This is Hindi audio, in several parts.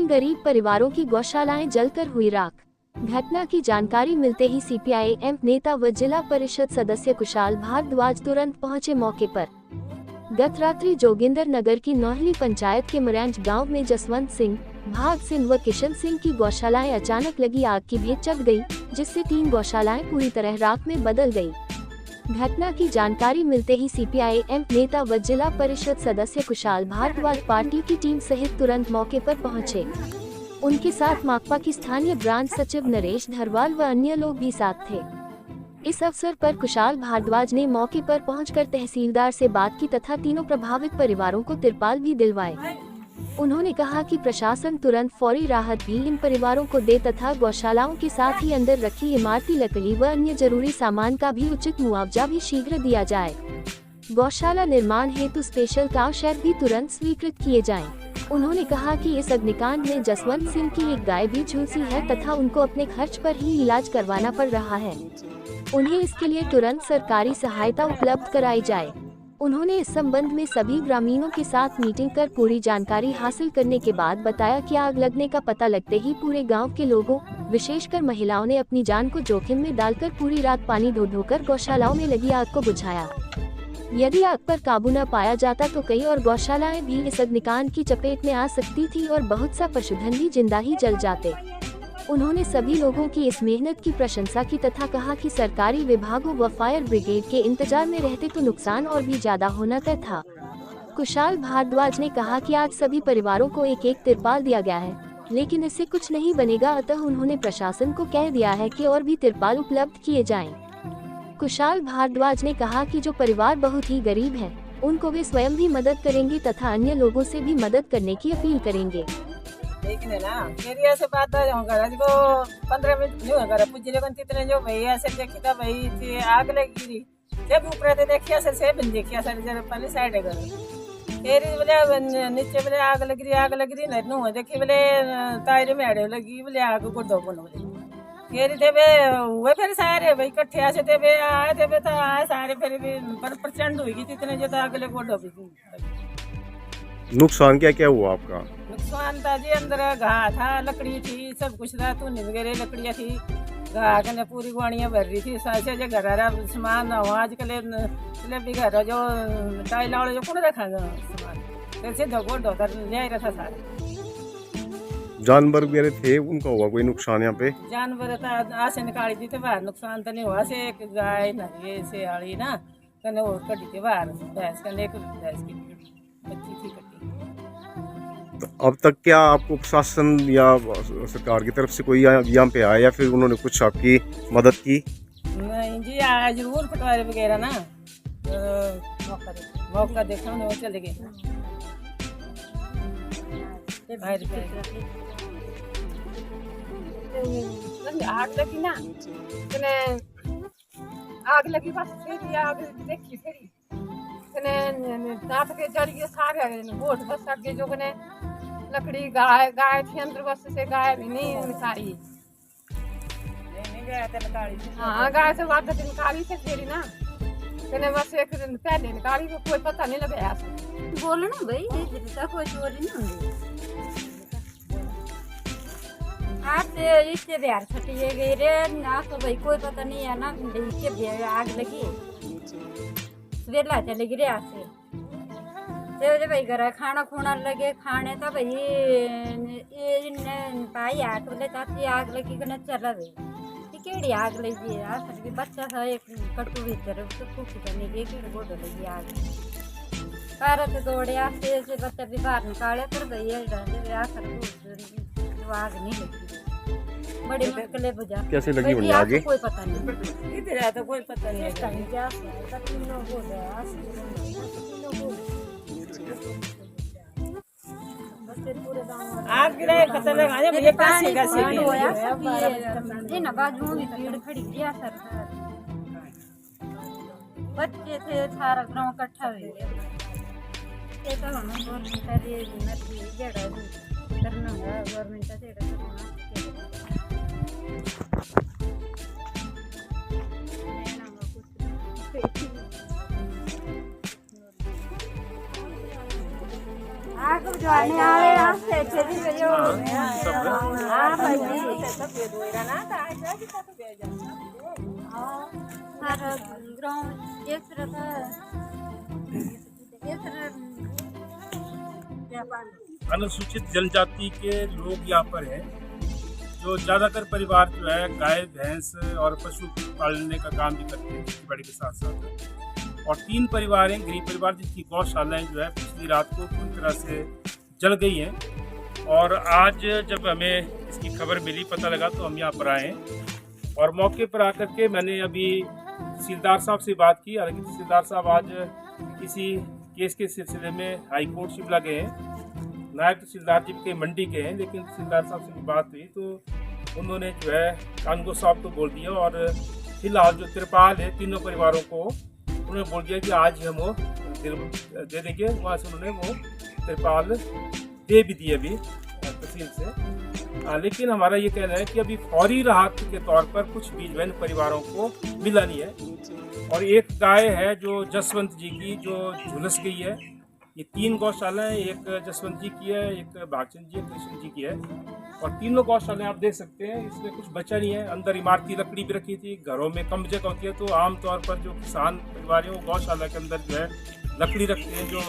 3 गरीब परिवारों की गौशालाएं जलकर हुई राख। घटना की जानकारी मिलते ही सीपीआई-एम नेता व जिला परिषद सदस्य कुशाल भारद्वाज तुरंत पहुंचे मौके पर। गत रात्रि जोगिंदर नगर की नौहली पंचायत के मरैंज गांव में जसवंत सिंह, भाग सिंह व किशन सिंह की गौशालाएं अचानक लगी आग की भेंट चढ़ गई, जिससे 3 गौशालाएं पूरी तरह राख में बदल गई। घटना की जानकारी मिलते ही सीपीआई-एम नेता व जिला परिषद सदस्य कुशाल भारद्वाज पार्टी की टीम सहित तुरंत मौके पर पहुंचे। उनके साथ माकपा की स्थानीय ब्रांच सचिव नरेश धरवाल व अन्य लोग भी साथ थे। इस अवसर पर कुशाल भारद्वाज ने मौके पर पहुंचकर तहसीलदार से बात की तथा तीनों प्रभावित परिवारों को तिरपाल भी दिलवाए। उन्होंने कहा कि प्रशासन तुरंत फौरी राहत भी इन परिवारों को दे तथा गौशालाओं के साथ ही अंदर रखी इमारती लकड़ी व अन्य जरूरी सामान का भी उचित मुआवजा भी शीघ्र दिया जाए। गौशाला निर्माण हेतु स्पेशल काव शेड भी तुरंत स्वीकृत किए जाएं। उन्होंने कहा कि इस अग्निकांड में जसवंत सिंह की एक गाय भी झुलसी है तथा उनको अपने खर्च पर ही इलाज करवाना पड़ रहा है। उन्हें इसके लिए तुरंत सरकारी सहायता उपलब्ध कराई जाए। उन्होंने इस संबंध में सभी ग्रामीणों के साथ मीटिंग कर पूरी जानकारी हासिल करने के बाद बताया कि आग लगने का पता लगते ही पूरे गांव के लोगों, विशेषकर महिलाओं ने अपनी जान को जोखिम में डालकर पूरी रात पानी धो-धोकर गौशालाओं में लगी आग को बुझाया। यदि आग पर काबू न पाया जाता तो कई और गौशालाएं भी इस अग्निकांड की चपेट में आ सकती थी और बहुत सा पशुधन भी जिंदा ही जल जाते। उन्होंने सभी लोगों की इस मेहनत की प्रशंसा की तथा कहा कि सरकारी विभागों व फायर ब्रिगेड के इंतजार में रहते तो नुकसान और भी ज्यादा होना तय था। कुशाल भारद्वाज ने कहा कि आज सभी परिवारों को एक एक तिरपाल दिया गया है, लेकिन इससे कुछ नहीं बनेगा, अतः उन्होंने प्रशासन को कह दिया है कि और भी तिरपाल उपलब्ध किए जाएं। कुशाल भारद्वाज ने कहा कि जो परिवार बहुत ही गरीब हैं, उनको वे स्वयं भी मदद करेंगे तथा अन्य लोगों से भी मदद करने की अपील करेंगे। लेकिन है ना मेरी ऐसे बात को 15 मिनट नहीं होगा पूछने को तितने जो भैया से देखी था भाई थी आग लगी जब ऊपर थे देखिया से बन देखिया सर जरा पहले साइड है फिर बोले नीचे बोले आग लग रही नहीं हुआ देखी बोले तायरे में आड़े लगी बोले आग को दो बोले फिर थे वे फिर सारे भाई इकट्ठे ऐसे थे आए थे तो आए सारे फिर प्रचंड हुई इतने जो आग लगे वो डूबी। नुकसान क्या क्या हुआ आपका? नुकसान था जी अंदर घा था, लकड़ी थी, सब कुछ था, तूने वगैरह लकड़ियाँ थी, घा कने पूरी गुआड़ियाँ भर रही थी। सासे जो घर सामान आजकल भी घर जो टाइल वाले जो कौन रखा सामान कैसे धोखो धोकर ले आया था सारे। जानवर वगैरह थे उनका हुआ कोई नुकसान यहाँ पे? जानवर था आसे निकाली थी तो बाहर नुकसान तो नहीं हुआ से एक गाय नरी से आड़ी ना कने और कटी थी बाहर भैंस कने एक भैंस की बच्ची थी कटी। तो अब तक क्या आपको प्रशासन या सरकार की तरफ से कोई यहाँ पे आया या फिर उन्होंने कुछ आपकी मदद की? नहीं जी आया जरूर पटवारी वगैरह ना मौका देखा वो चले गए आग लगी ना आग लगी बस फिर आग देखी फिर दांत के जरिए सारे बोट बस आगे जो कने लकड़ी गाय थी अंदर बस से गाय भी नहीं निकाली। हाँ गाय से बात निकाली से फिर ना कने बस एक दिन पहले निकाली तो कोई पता नहीं लगा बोलो ना भाई कोई चोरी नहीं होगी आज इससे बिहार छटिए गई रे ना तो भाई कोई पता नहीं है ना इससे आग लगी वेला चले गिरे आसे तो भाई घर खाना खुना लगे खाने तो भाई पाई आठ बोले ताकि आग लगी कने चला भाई केड़ी आग लगी सर बच्चा था एक कट्टू भीतर तो कुछ करने के केड़ी बोड लगी आग कारत दौड़े आसे से बच्चा भी बाहर निकाले पर भैया आखिर आग नहीं लगी बड़ी मुश्किल बुझा कैसे लगी उन्हें आगे कोई पता नहीं इधर तो कोई पता नहीं क्या आग गिरे पता लगा मुझे पास का सीढ़ी ये ना बाजू में भीड़ खड़ी गया सर बच्चे थे सारा गांव इकट्ठा हुए ये तो हम गवर्नमेंट ये नदी जड़ा करना है गवर्नमेंट से करना आग बुझाने वाले रास्ते अनुसूचित जनजाति के लोग यहाँ पर हैं, जो ज़्यादातर परिवार जो है गाय भैंस और पशु पालने का काम भी करते हैं खेती बाड़ी के साथ साथ। और 3 परिवार हैं गरीब परिवार, जिनकी गौशालाएं जो है पिछली रात को पूरी तरह से जल गई हैं। और आज जब हमें इसकी खबर मिली, पता लगा, तो हम यहाँ पर आए हैं और मौके पर आकर के मैंने अभी तहसीलदार साहब से बात की। हालांकि तहसीलदार साहब आज किसी केस के सिलसिले में हाई कोर्ट शिमला गए हैं, नायब तहसीलदार जी के मंडी के हैं, लेकिन तहसीलदार साहब से बात हुई तो उन्होंने जो है कानगो साहब को बोल दिया और फिलहाल जो तिरपाल है 3 परिवारों को उन्होंने बोल दिया कि आज हम वो दे देंगे। वहाँ से उन्होंने वो तिरपाल दे भी दिए अभी तहसील से। लेकिन हमारा ये कहना है कि अभी फौरी राहत के तौर पर कुछ भी जो है परिवारों को मिला नहीं है। और एक गाय है जो जसवंत जी की, जो झुलस गई है। ये 3 गौशालाएं, एक जसवंत जी की है, एक भागचंद जी, कृष्ण जी की है। और तीनों गौशालाएं आप देख सकते हैं, इसमें कुछ बचा नहीं है। अंदर इमारती लकड़ी भी रखी थी, घरों में कम जगह होती है, तो आमतौर पर जो किसान परिवार है वो गौशाला के अंदर जो है लकड़ी रखते हैं, जो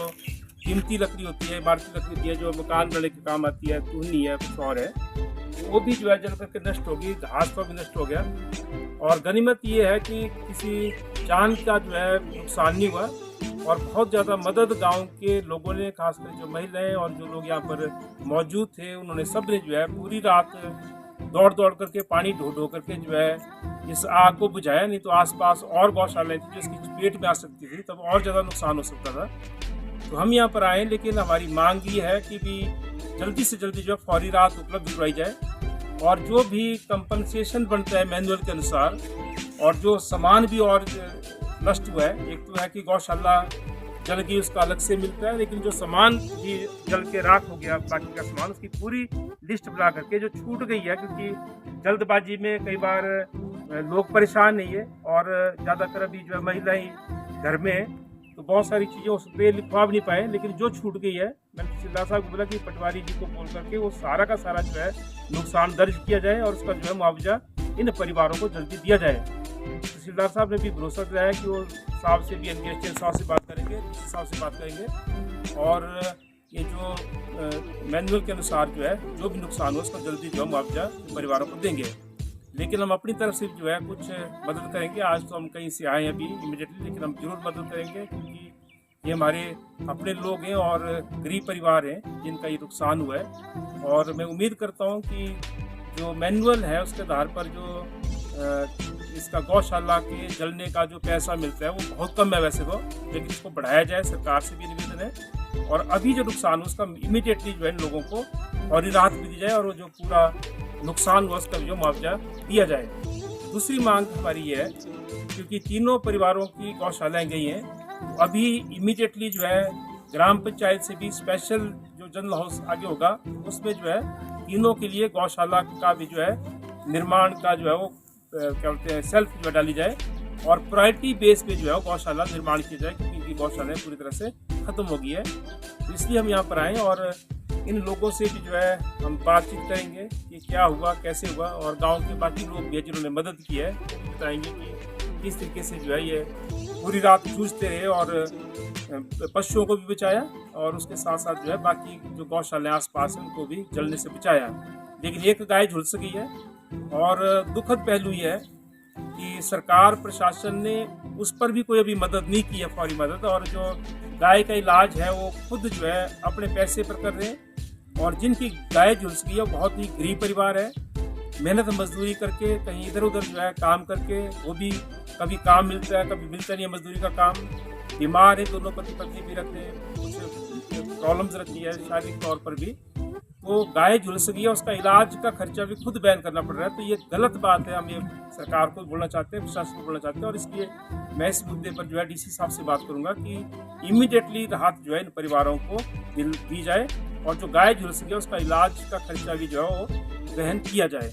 कीमती लकड़ी होती है, इमारती लकड़ी होती है, जो मकान बनाने के काम आती है, टूहनी है, कुछ और है, वो भी जो है जल करके नष्ट होगी। घास तो भी नष्ट हो गया। और गनीमत ये है कि किसी जान का जो है नुकसान नहीं हुआ और बहुत ज़्यादा मदद गांव के लोगों ने, खासकर जो महिलाएं और जो लोग यहाँ पर मौजूद थे, उन्होंने सब ने जो है पूरी रात दौड़ दौड़ करके, पानी ढो ढो करके जो है इस आग को बुझाया। नहीं तो आसपास और गौशालाएं थी जो इसकी चपेट में आ सकती थी, तब और ज़्यादा नुकसान हो सकता था। तो हम यहाँ पर आए, लेकिन हमारी मांग ये है कि भी जल्दी से जल्दी जो है फौरी राहत उपलब्ध करवाई जाए और जो भी कंपनसेशन बनता है मैनुअल के अनुसार, और जो सामान भी और नष्ट हुआ है, एक तो है कि गौशाला जल गई उसका अलग से मिलता है, लेकिन जो सामान भी जल के राख हो गया, बाकी का सामान, उसकी पूरी लिस्ट बना करके जो छूट गई है, क्योंकि जल्दबाजी में कई बार लोग परेशान नहीं है और ज़्यादातर अभी जो है महिलाएं घर में है, तो बहुत सारी चीज़ें उस पर लिखवा भी नहीं पाए। लेकिन जो छूट गई है, मैंने तहसीलदार साहब को बोला कि पटवारी जी को बोल करके वो सारा का सारा जो है नुकसान दर्ज किया जाए और उसका जो है मुआवजा इन परिवारों को जल्दी दिया जाए। तहसीलदार साहब ने भी भरोसा दिलाया कि वो साहब से भी एनगेज साहब से बात करेंगे, डीसी साहब से बात करेंगे और ये जो मैनुअल के अनुसार जो है जो भी नुकसान हो उसका जल्दी जो मुआवजा परिवारों को देंगे। लेकिन हम अपनी तरफ से जो है कुछ मदद करेंगे। आज तो हम कहीं से आए हैं अभी इमीडिएटली, लेकिन हम जरूर मदद करेंगे क्योंकि ये हमारे अपने लोग हैं और गरीब परिवार हैं जिनका ये नुकसान हुआ है। और मैं उम्मीद करता हूँ कि जो मैनुअल है उसके आधार पर जो इसका गौशाला के जलने का जो पैसा मिलता है वो बहुत कम है वैसे तो, लेकिन इसको बढ़ाया जाए, सरकार से भी निवेदन है। और अभी जो नुकसान हो उसका इमीडिएटली जो है इन लोगों को और राहत भी दी जाए और जो पूरा नुकसान हुआ उसका जो मुआवजा दिया जाए। दूसरी मांग हमारी ये है, क्योंकि 3 परिवारों की गौशालाएं गई हैं, तो अभी इमीडिएटली जो है ग्राम पंचायत से भी स्पेशल जो जनरल हाउस आगे होगा उसमें जो है 3 के लिए गौशाला का भी जो है निर्माण का जो है वो क्या बोलते हैं सेल्फ जो डाली जाए और प्रायोरिटी बेस पे जो है गौशाला निर्माण किया जाए, क्योंकि गौशालाएं पूरी तरह से खत्म हो गई है। तो इसलिए हम यहाँ पर आए और इन लोगों से भी जो है हम बातचीत करेंगे कि क्या हुआ, कैसे हुआ, और गांव के बाकी लोग भी जिन्होंने मदद की है वो भी बताएंगे कि किस तरीके से जो है ये पूरी रात जूझते रहे और पशुओं को भी बचाया और उसके साथ साथ जो है बाकी जो गौशालाएं आसपास हैं उनको भी जलने से बचाया। लेकिन एक गाय झुलस गई है और दुखद पहलू ये है कि सरकार प्रशासन ने उस पर भी कोई अभी मदद नहीं की है, फौरी मदद। और जो गाय का इलाज है वो खुद जो है अपने पैसे पर कर रहे हैं और जिनकी गाय झुलस गई है वो बहुत ही गरीब परिवार है, मेहनत मजदूरी करके कहीं इधर उधर जो है काम करके, वो भी कभी काम मिलता है कभी मिलता नहीं है मजदूरी का काम, बीमार है, दोनों पति पत्नी भी रहते हैं, कुछ प्रॉब्लम्स रहती है शारीरिक तौर पर भी, तो गाय झुलस गई है, उसका इलाज का खर्चा भी खुद बैन करना पड़ रहा है। तो ये गलत बात है, हम ये सरकार को बोलना चाहते हैं, प्रशासन को बोलना चाहते हैं और इसलिए मैं इस मुद्दे पर जो है डीसी साहब से बात करूंगा कि इमीडिएटली राहत जो है इन परिवारों को दी जाए और जो गाय झुलस गई है उसका इलाज का खर्चा भी जो है वो वहन किया जाए।